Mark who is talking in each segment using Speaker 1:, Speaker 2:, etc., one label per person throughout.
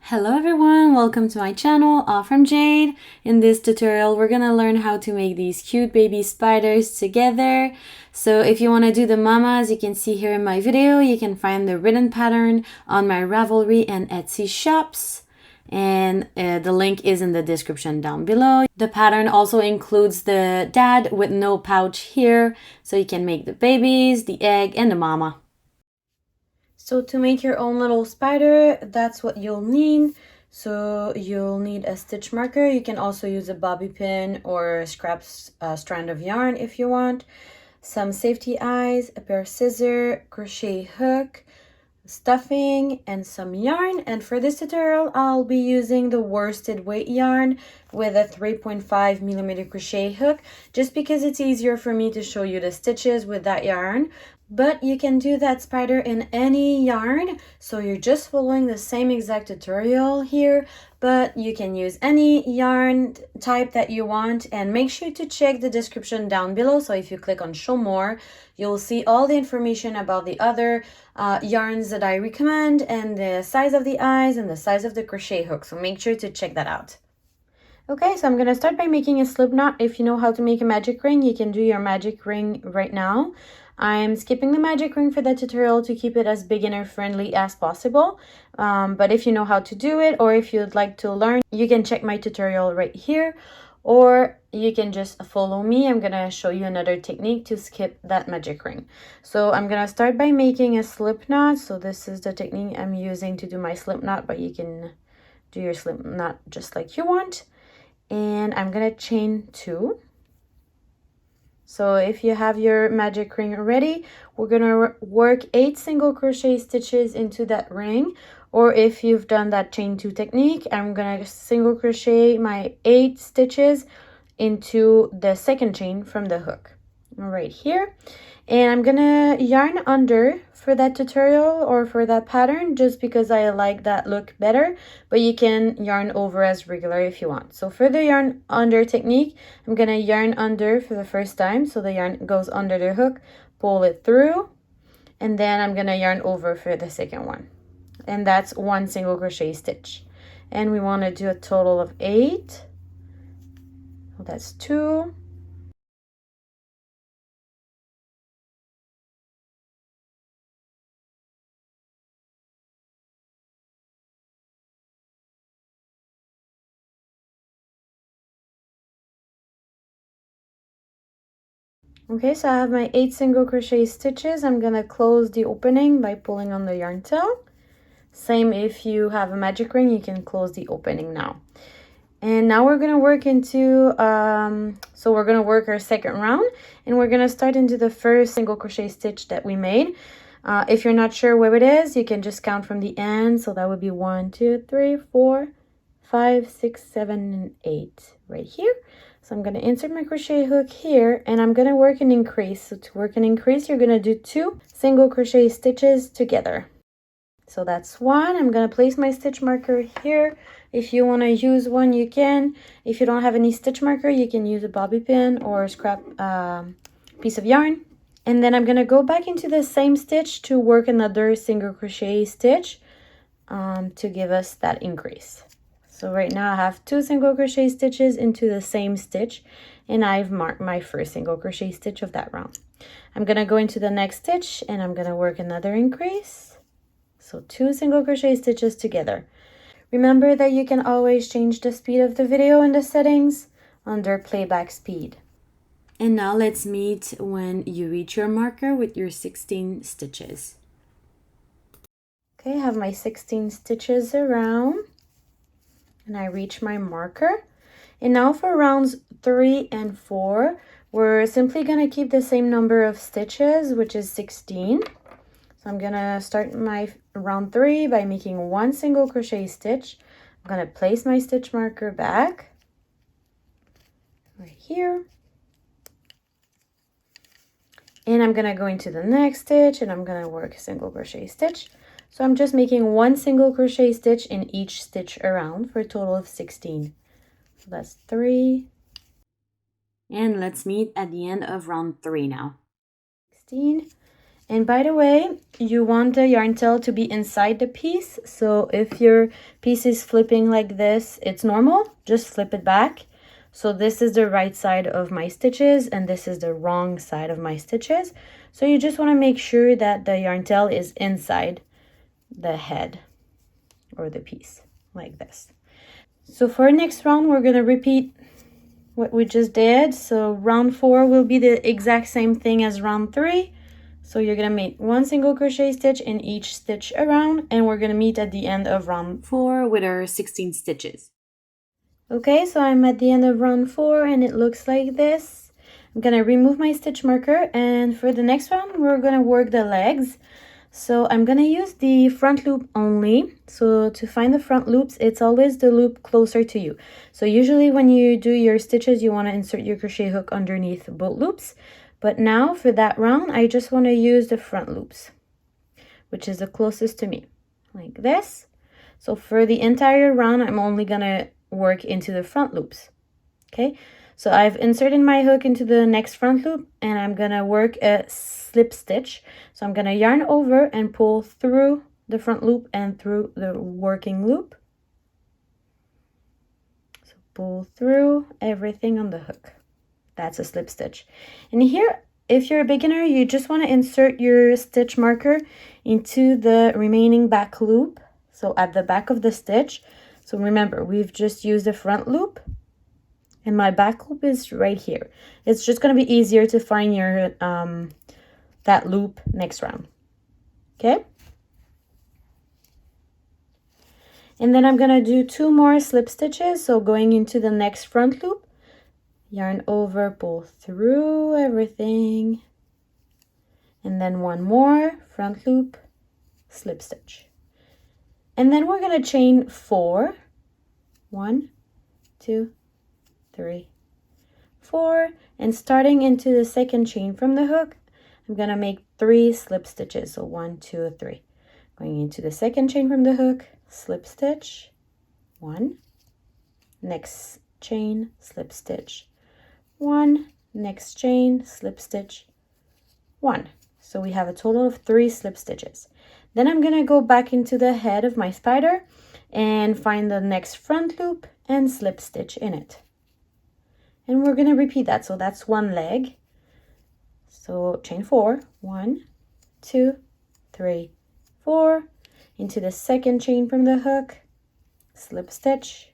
Speaker 1: Hello everyone, welcome to my channel, All from Jade. In this tutorial, we're gonna learn how to make these cute baby spiders together. So if you want to do the mamas, you can see here in my video, you can find the written pattern on my Ravelry and Etsy shops. And the link is in the description down below. The pattern also includes the dad with no pouch here, so you can make the babies, the egg, and the mama. So to make your own little spider, that's what you'll need. So you'll need a stitch marker. You can also use a bobby pin or scrap strand of yarn if you want. Some safety eyes, a pair of scissors, crochet hook, stuffing, and some yarn. And for this tutorial, I'll be using the worsted weight yarn with a 3.5 millimeter crochet hook, just because it's easier for me to show you the stitches with that yarn. But you can do that spider in any yarn, so you're just following the same exact tutorial here, but you can use any yarn type that you want. And make sure to check the description down below, so if you click on show more, you'll see all the information about the other yarns that I recommend, and the size of the eyes and the size of the crochet hook, so make sure to check that out. Okay, so I'm gonna start by making a slip knot. If you know how to make a magic ring, you can do your magic ring right now. I'm skipping the magic ring for the tutorial to keep it as beginner friendly as possible. But if you know how to do it, or if you'd like to learn, you can check my tutorial right here, or you can just follow me. I'm gonna show you another technique to skip that magic ring. So I'm gonna start by making a slip knot. So this is the technique I'm using to do my slip knot, but you can do your slip knot just like you want. And I'm gonna chain 2. So if you have your magic ring ready, we're gonna work 8 single crochet stitches into that ring. Or if you've done that chain 2 technique, I'm gonna single crochet my 8 stitches into the second chain from the hook right here. And I'm gonna yarn under for that tutorial or for that pattern, just because I like that look better, but you can yarn over as regular if you want. So for the yarn under technique, I'm gonna yarn under for the first time, so the yarn goes under the hook, pull it through, and then I'm gonna yarn over for the second one, and that's 1 single crochet stitch. And we want to do a total of 8. So that's 2, okay, so I have my 8 single crochet stitches. I'm gonna close the opening by pulling on the yarn tail. Same if you have a magic ring, you can close the opening now. And now we're gonna work into so we're gonna work our second round, and we're gonna start into the first single crochet stitch that we made. If you're not sure where it is, you can just count from the end. So that would be 1 2 3 4 5 6 7 and 8 right here. So I'm going to insert my crochet hook here, and I'm going to work an increase. So to work an increase, you're going to do 2 single crochet stitches together. So that's 1. I'm going to place my stitch marker here. If you want to use one, you can. If you don't have any stitch marker, you can use a bobby pin or a scrap piece of yarn. And then I'm going to go back into the same stitch to work another single crochet stitch to give us that increase. So right now I have 2 single crochet stitches into the same stitch, and I've marked my first single crochet stitch of that round. I'm going to go into the next stitch, and I'm going to work another increase. So 2 single crochet stitches together. Remember that you can always change the speed of the video in the settings under playback speed. And now let's meet when you reach your marker with your 16 stitches. Okay, I have my 16 stitches around, and I reach my marker. And now for rounds 3 and 4, we're simply going to keep the same number of stitches, which is 16. So I'm going to start my round 3 by making 1 single crochet stitch. I'm going to place my stitch marker back right here. And I'm going to go into the next stitch, and I'm going to work a single crochet stitch. So I'm just making 1 single crochet stitch in each stitch around for a total of 16. So that's 3. And let's meet at the end of round 3 now. 16. And by the way, you want the yarn tail to be inside the piece. So if your piece is flipping like this, it's normal. Just flip it back. So this is the right side of my stitches and this is the wrong side of my stitches. So you just want to make sure that the yarn tail is inside the head or the piece like this. So for next round, we're going to repeat what we just did. So round 4 will be the exact same thing as round 3. So you're going to make 1 single crochet stitch in each stitch around, and we're going to meet at the end of round 4 with our 16 stitches. Okay, so I'm at the end of round 4 and it looks like this. I'm going to remove my stitch marker, and for the next round we're going to work the legs. So I'm going to use the front loop only. So to find the front loops, it's always the loop closer to you. So usually when you do your stitches, you want to insert your crochet hook underneath both loops. But now for that round, I just want to use the front loops, which is the closest to me, like this. So for the entire round, I'm only going to work into the front loops. Okay, so I've inserted my hook into the next front loop and I'm going to work a slip stitch. So I'm going to yarn over and pull through the front loop and through the working loop. So pull through everything on the hook. That's a slip stitch. And here, if you're a beginner, you just want to insert your stitch marker into the remaining back loop. So at the back of the stitch. So remember, we've just used the front loop and my back loop is right here. It's just going to be easier to find your that loop next round. Okay? And then I'm going to do 2 more slip stitches. So going into the next front loop, yarn over, pull through everything, and then 1 more front loop, slip stitch. And then we're going to chain 4. 1, 2, 3, 4, and starting into the second chain from the hook, I'm going to make 3 slip stitches. So 1, 2, 3. Going into the second chain from the hook, slip stitch, 1, next chain, slip stitch, 1, next chain, slip stitch, 1. So we have a total of 3 slip stitches. Then I'm going to go back into the head of my spider and find the next front loop and slip stitch in it. And we're going to repeat that. So that's 1 leg. So chain 4, 1, 2, 3, 4, into the second chain from the hook, slip stitch,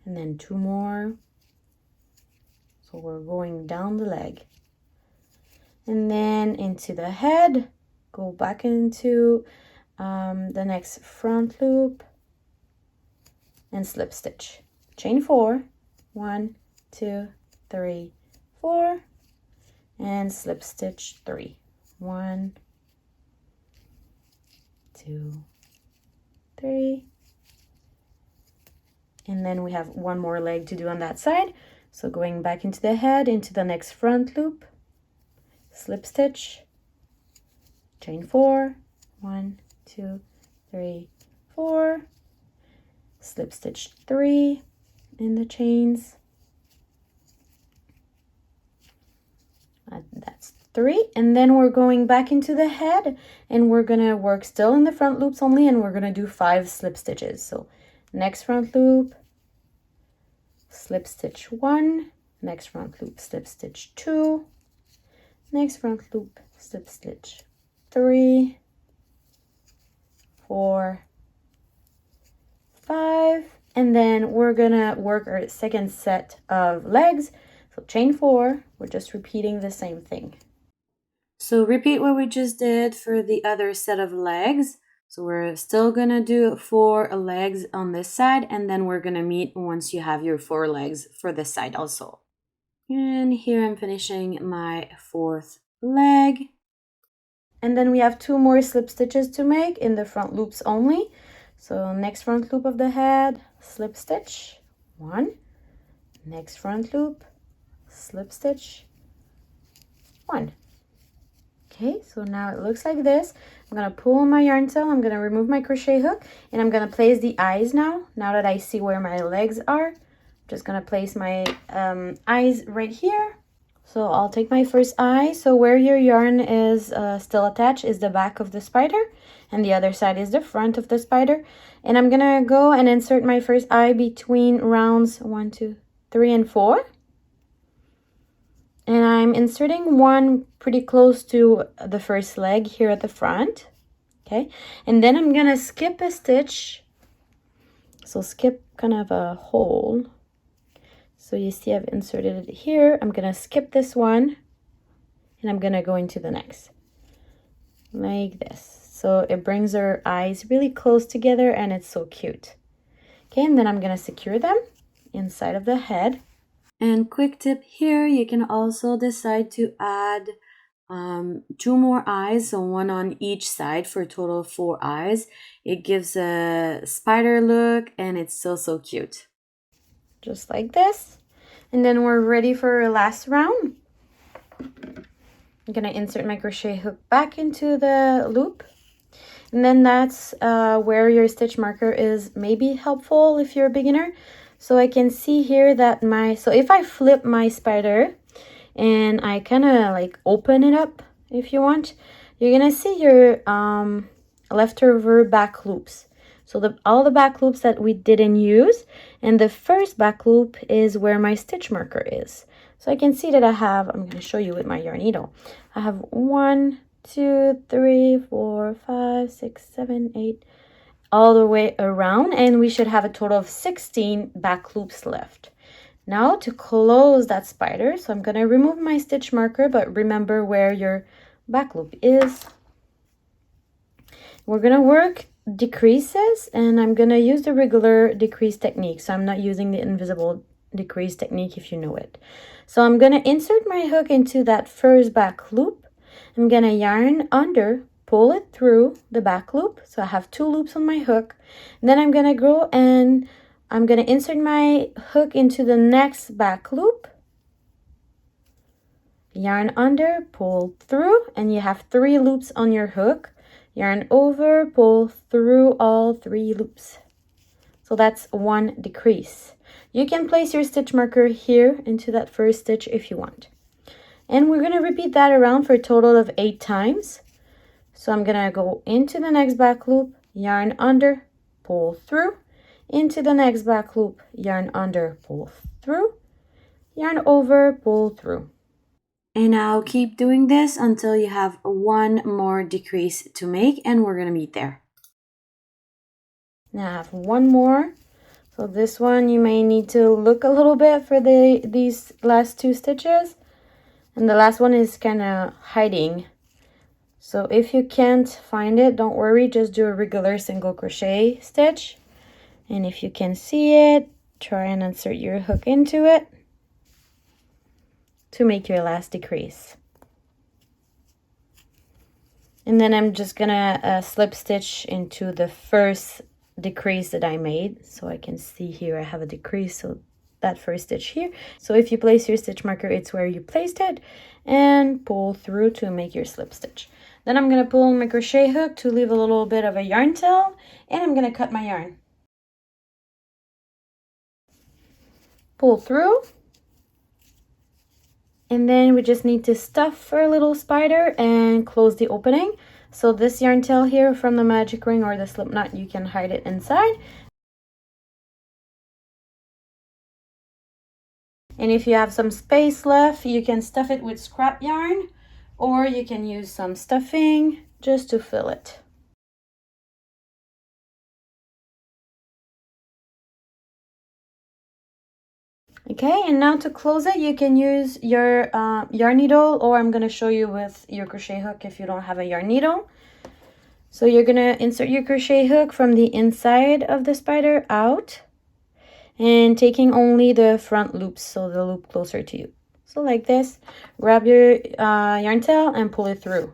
Speaker 1: and then 2 more. So we're going down the leg. And then into the head, go back into the next front loop and slip stitch. Chain 4, 1, 2, 3, 4, and slip stitch 3. 1, 2, 3. And then we have 1 more leg to do on that side. So going back into the head, into the next front loop, slip stitch, chain 4, 1, 2, 3, 4, slip stitch 3 in the chains. That's 3, and then we're going back into the head and we're gonna work still in the front loops only, and we're gonna do 5 slip stitches. So next front loop, slip stitch 1, next front loop, slip stitch 2, next front loop, slip stitch 3, 4, 5, and then we're gonna work our second set of legs. So chain 4, we're just repeating the same thing. So repeat what we just did for the other set of legs. So we're still gonna do 4 legs on this side, and then we're gonna meet once you have your 4 legs for this side also. And here I'm finishing my 4th leg. And then we have 2 more slip stitches to make in the front loops only. So next front loop of the head, slip stitch, 1, next front loop, slip stitch, 1. Okay, so now it looks like this. I'm going to pull on my yarn tail, I'm going to remove my crochet hook, and I'm going to place the eyes now that I see where my legs are. I'm just going to place my eyes right here, So I'll take my first eye. So where your yarn is still attached is the back of the spider, and the other side is the front of the spider. And I'm gonna go and insert my first eye between rounds 1, 2, 3, and 4. And I'm inserting one pretty close to the first leg here at the front. Okay, and then I'm gonna skip a stitch. So skip kind of a hole. So you see I've inserted it here. I'm gonna skip this one and I'm gonna go into the next like this. So it brings our eyes really close together and it's so cute. Okay, and then I'm gonna secure them inside of the head. And quick tip here, you can also decide to add 2 more eyes, so one on each side for a total of 4 eyes. It gives a spider look and it's so cute. Just like this. And then we're ready for our last round. I'm gonna insert my crochet hook back into the loop. And then that's where your stitch marker is maybe helpful if you're a beginner. So I can see here that so if I flip my spider and I kind of like open it up, if you want, you're gonna see your leftover back loops. So all the back loops that we didn't use, and the first back loop is where my stitch marker is. So I can see that I'm gonna show you with my yarn needle. I have 1, 2, 3, 4, 5, 6, 7, 8, all the way around, and we should have a total of 16 back loops left. Now to close that spider, so I'm going to remove my stitch marker, but remember where your back loop is. We're going to work decreases, and I'm going to use the regular decrease technique. So I'm not using the invisible decrease technique if you know it. So I'm going to insert my hook into that first back loop. I'm going to yarn under, pull it through the back loop. So I have 2 loops on my hook. And then I'm going to go and I'm going to insert my hook into the next back loop, yarn under, pull through, and you have 3 loops on your hook. Yarn over, pull through all 3 loops. So that's 1 decrease. You can place your stitch marker here into that first stitch if you want. And we're going to repeat that around for a total of 8 times. So I'm going to go into the next back loop, yarn under, pull through, into the next back loop, yarn under, pull through, yarn over, pull through. And now keep doing this until you have 1 more decrease to make, and we're going to meet there. Now I have 1 more. So this one you may need to look a little bit for these last 2 stitches. And the last one is kind of hiding. So if you can't find it, don't worry, just do a regular single crochet stitch. And if you can see it, try and insert your hook into it to make your last decrease. And then I'm just gonna slip stitch into the first decrease that I made. So I can see here I have a decrease, so that first stitch here. So if you place your stitch marker, it's where you placed it, and pull through to make your slip stitch. Then I'm gonna pull my crochet hook to leave a little bit of a yarn tail, and I'm gonna cut my yarn. Pull through, and then we just need to stuff our little spider and close the opening. So this yarn tail here from the magic ring or the slip knot, you can hide it inside. And if you have some space left, you can stuff it with scrap yarn, or you can use some stuffing just to fill it. Okay, and now to close it, you can use your yarn needle, or I'm going to show you with your crochet hook if you don't have a yarn needle. So you're going to insert your crochet hook from the inside of the spider out, and taking only the front loops, so the loop closer to you. So like this, grab your yarn tail and pull it through.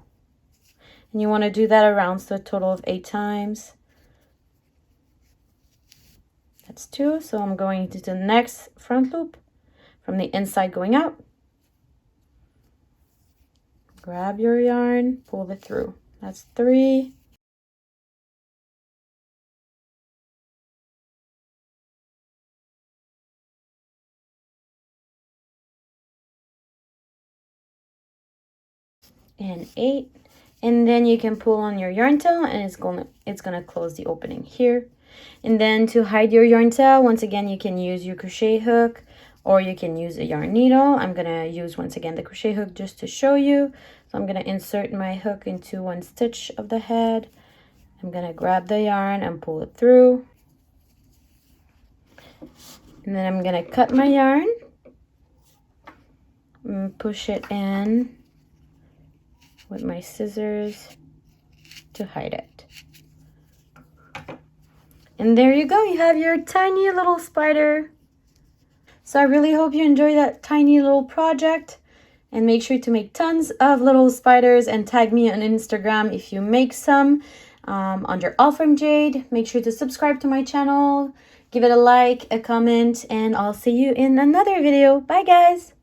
Speaker 1: And you want to do that around, so a total of 8 times. That's 2, so I'm going to the next front loop from the inside going out. Grab your yarn, pull it through. That's 3. and 8. And then you can pull on your yarn tail and it's gonna close the opening here. And then to hide your yarn tail, once again, you can use your crochet hook or you can use a yarn needle. I'm gonna use once again the crochet hook just to show you. So I'm gonna insert my hook into one stitch of the head. I'm gonna grab the yarn and pull it through. And then I'm gonna cut my yarn and push it in with my scissors to hide it. And there you go, you have your tiny little spider. So I really hope you enjoy that tiny little project, and make sure to make tons of little spiders and tag me on Instagram if you make some under All From Jade. Make sure to subscribe to my channel, give it a like, a comment, and I'll see you in another video. Bye guys!